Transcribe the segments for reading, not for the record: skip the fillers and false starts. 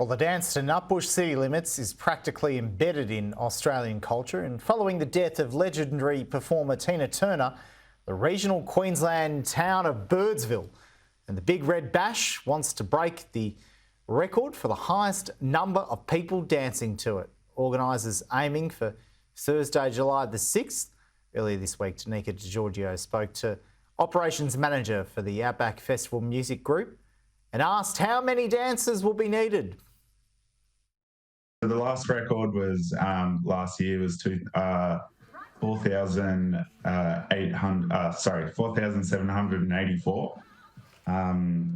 Well, the dance to Nutbush City Limits is practically embedded in Australian culture, and following the death of legendary performer Tina Turner, the regional Queensland town of Birdsville and the Big Red Bash wants to break the record for the highest number of people dancing to it. Organisers aiming for Thursday, July the 6th. Earlier this week, Tanika DiGiorgio spoke to operations manager for the Outback Festival Music Group and asked how many dancers will be needed. The last record was last year was 4,784.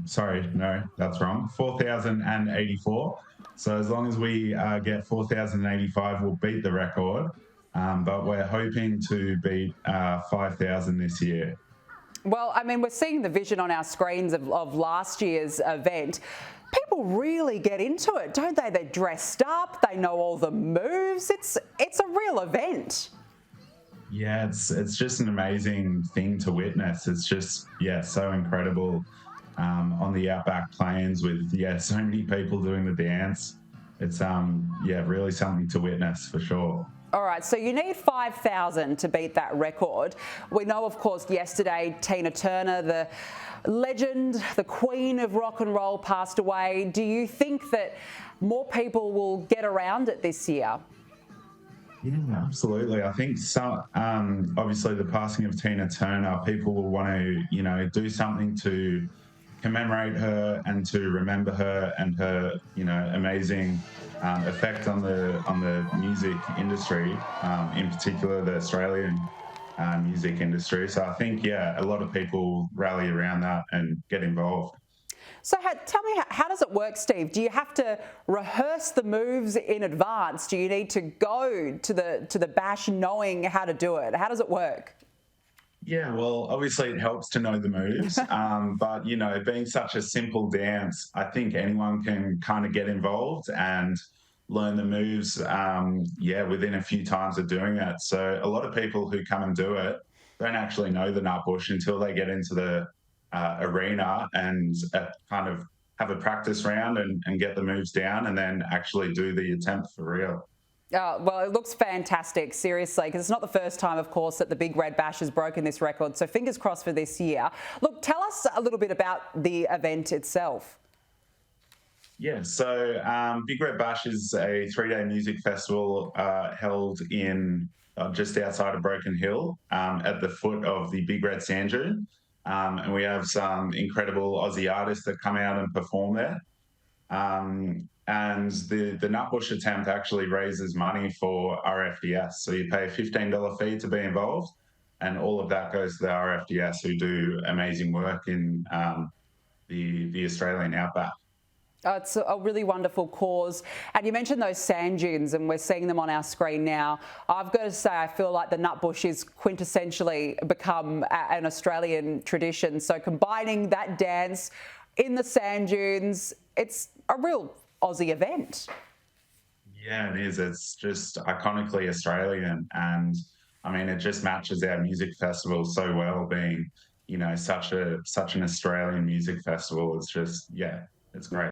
Sorry, no, that's wrong. 4,084. So as long as we get 4,085, we'll beat the record. But we're hoping to beat 5,000 this year. Well, I mean, we're seeing the vision on our screens of last year's event. People really get into it, don't they? They're dressed up, they know all the moves. It's a real event. Yeah, it's just an amazing thing to witness. It's just, so incredible on the Outback Plains with, so many people doing the dance. It's, really something to witness for sure. All right, so you need 5,000 to beat that record. We know, of course, yesterday Tina Turner, the legend, the queen of rock and roll, passed away. Do you think that more people will get around it this year? Yeah, absolutely. I think so. Obviously, the passing of Tina Turner, people will want to, do something to commemorate her and to remember her and her, amazing effect on the music industry, in particular the Australian music industry. So I think, a lot of people rally around that and get involved. So tell me, how does it work, Steve? Do you have to rehearse the moves in advance? Do you need to go to the bash knowing how to do it? How does it work? Yeah, well, obviously it helps to know the moves, but, being such a simple dance, I think anyone can kind of get involved and learn the moves, within a few times of doing it. So a lot of people who come and do it don't actually know the Nutbush until they get into the arena and kind of have a practice round and get the moves down and then actually do the attempt for real. Well, it looks fantastic, seriously, because it's not the first time, of course, that the Big Red Bash has broken this record. So fingers crossed for this year. Look, tell us a little bit about the event itself. Yeah, so Big Red Bash is a 3-day music festival held in just outside of Broken Hill at the foot of the Big Red Sand Dune. And we have some incredible Aussie artists that come out and perform there. And the Nutbush attempt actually raises money for RFDS. So you pay a $15 fee to be involved, and all of that goes to the RFDS, who do amazing work in the Australian Outback. It's a really wonderful cause. And you mentioned those sand dunes, and we're seeing them on our screen now. I've got to say, I feel like the Nutbush is quintessentially become an Australian tradition. So combining that dance in the sand dunes, it's a real Aussie event. Yeah, it is. It's just iconically Australian, and I mean, it just matches our music festival so well, being, such an Australian music festival. It's just, it's great.